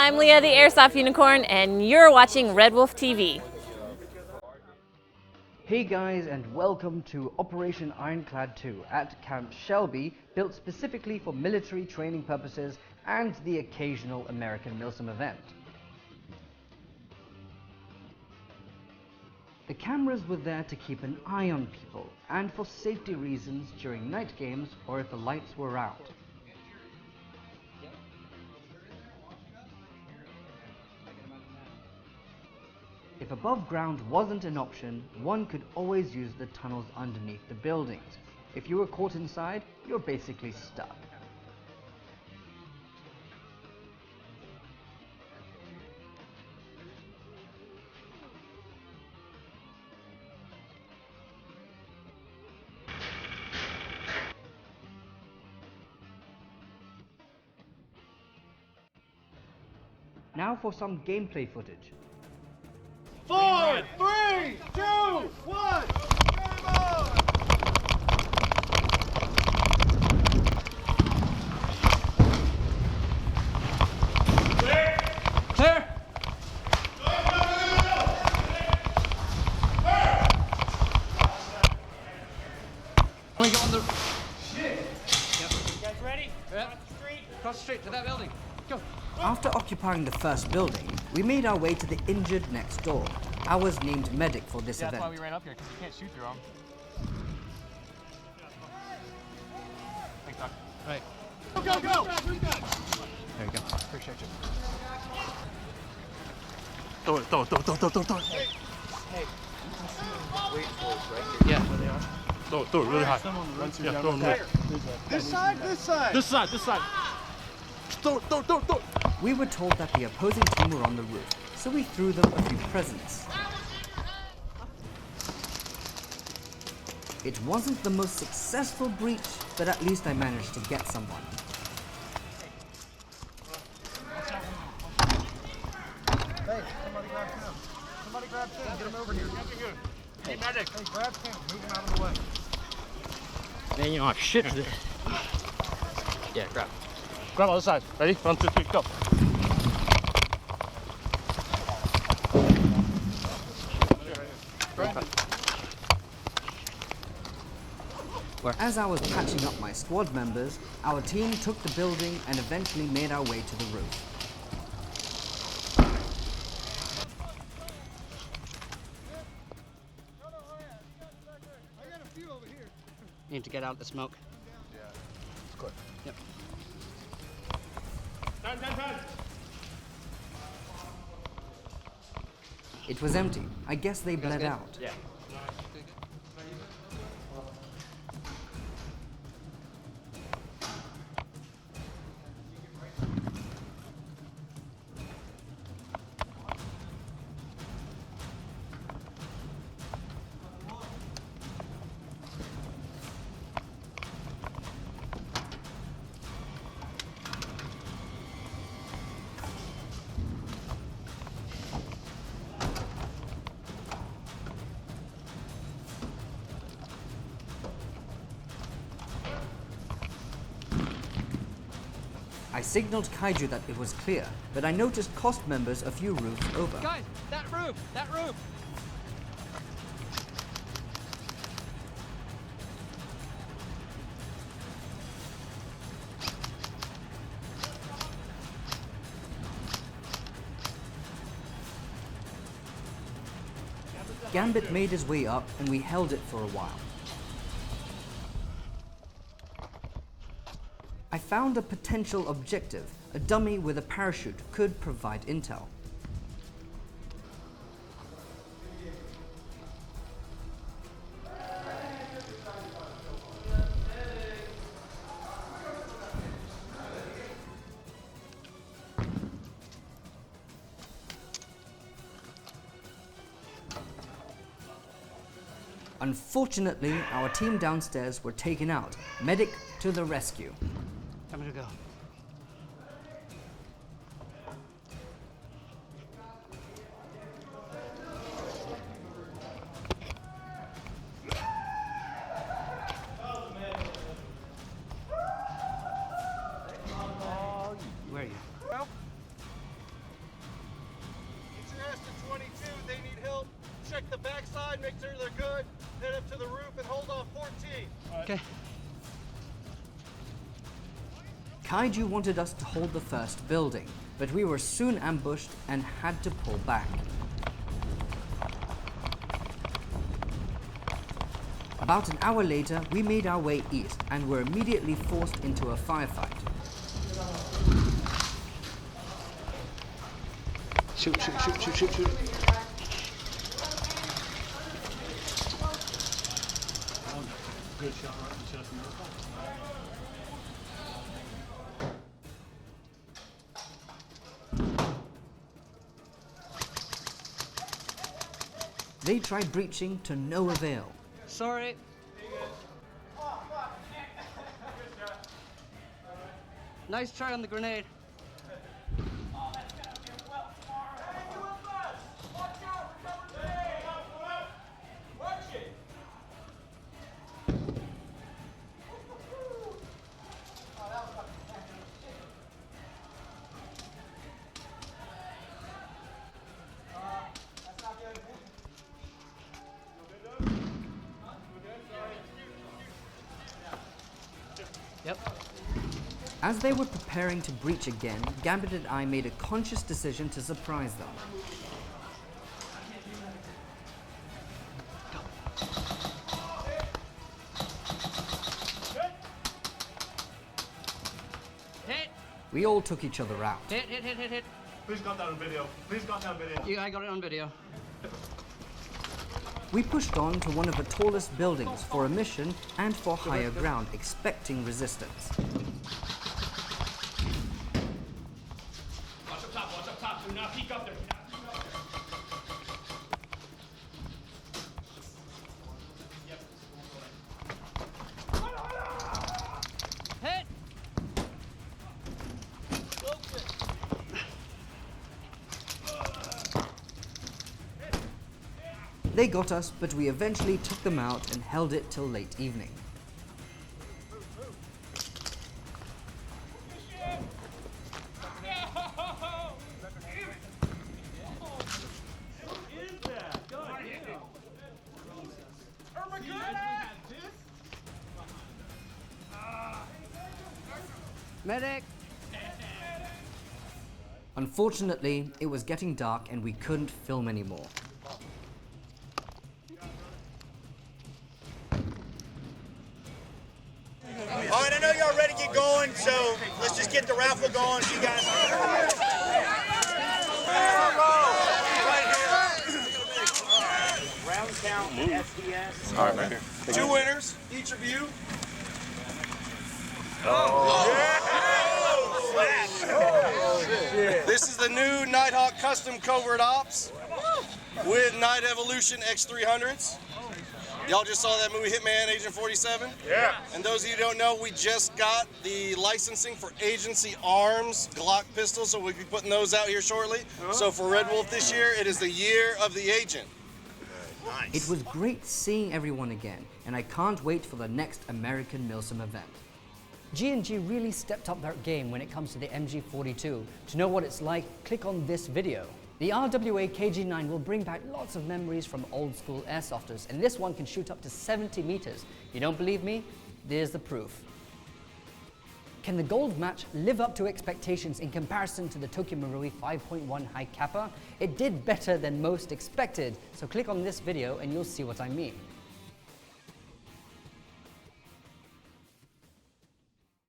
I'm Leah the Airsoft Unicorn, and you're watching RedWolf TV. Hey guys, and welcome to Operation Iron Clad 2 at Camp Shelby, built specifically for military training purposes and the occasional American Milsim event. The cameras were there to keep an eye on people and for safety reasons during night games or if the lights were out. If above ground wasn't an option, one could always use the tunnels underneath the buildings. If you were caught inside, you're basically stuck. Now for some gameplay footage. 4, 3, 2, 1, game on! Clear! Clear! We go on the... Shit! Yep. You guys ready? Yep. Cross the street to that building. Go. After occupying the first building, we made our way to the injured next door. I was named medic for this event. That's why we ran up here, because you can't shoot through them. Thanks, Doc. Right. Go, go, go! There you go. Appreciate you. Throw it. Hey. Wait for us right here. Yeah. Where they are. Throw it really high. Yeah, throw it. This side, this side. This side. Throw it. We were told that the opposing team were on the roof, so we threw them a few presents. It wasn't the most successful breach, but at least I managed to get someone. Hey, somebody grab Tim. Somebody grab Tim. Get him over here. Hey, medic. Hey, grab Tim. Move him out of the way. Man, you're shit. Yeah, grab. Grab on the side. Ready? 1, 2, 3, go. As I was patching up my squad members, our team took the building and eventually made our way to the roof. Need to get out the smoke. Yeah. It's good. Yep. Turn. It was empty. I guess they bled good? out. Yeah. I signaled Kaiju that it was clear, but I noticed cost members a few roofs over. Guys, that roof! Gambit made his way up and we held it for a while. I found a potential objective. A dummy with a parachute could provide intel. Unfortunately, our team downstairs were taken out. Medic to the rescue. Time to go. in, make sure they're good. Head up to the roof and hold off 14. Okay. Kaiju wanted us to hold the first building, but we were soon ambushed and had to pull back. About an hour later, we made our way east and were immediately forced into a firefight. Shoot. Good shot right in the chest. They tried breaching to no avail. Sorry. Nice try on the grenade. Yep. As they were preparing to breach again, Gambit and I made a conscious decision to surprise them. Hit! We all took each other out. Hit. Please got that on video. Yeah, I got it on video. We pushed on to one of the tallest buildings for a mission and for higher ground, expecting resistance. Watch up top. Do not peek up there. Hit! They got us, but we eventually took them out and held it till late evening. Medic! Unfortunately, it was getting dark and we couldn't film anymore. All right, I know y'all ready to get going, so let's just get the raffle going so you guys Round count SDS. All right, right here. 2 winners, each of you. This is the new Nighthawk Custom Covert Ops with Night Evolution X300s. Y'all just saw that movie Hitman Agent 47? Yeah. And those of you who don't know, we just got the licensing for Agency Arms Glock pistols, so we'll be putting those out here shortly. So for RedWolf this year, it is the year of the agent. Nice. It was great seeing everyone again, and I can't wait for the next American Milsim event. G&G really stepped up their game when it comes to the MG42. To know what it's like, click on this video. The RWA KG9 will bring back lots of memories from old school airsofters, and this one can shoot up to 70 meters. You don't believe me? There's the proof. Can the gold match live up to expectations in comparison to the Tokyo Marui 5.1 high kappa? It did better than most expected, so click on this video and you'll see what I mean.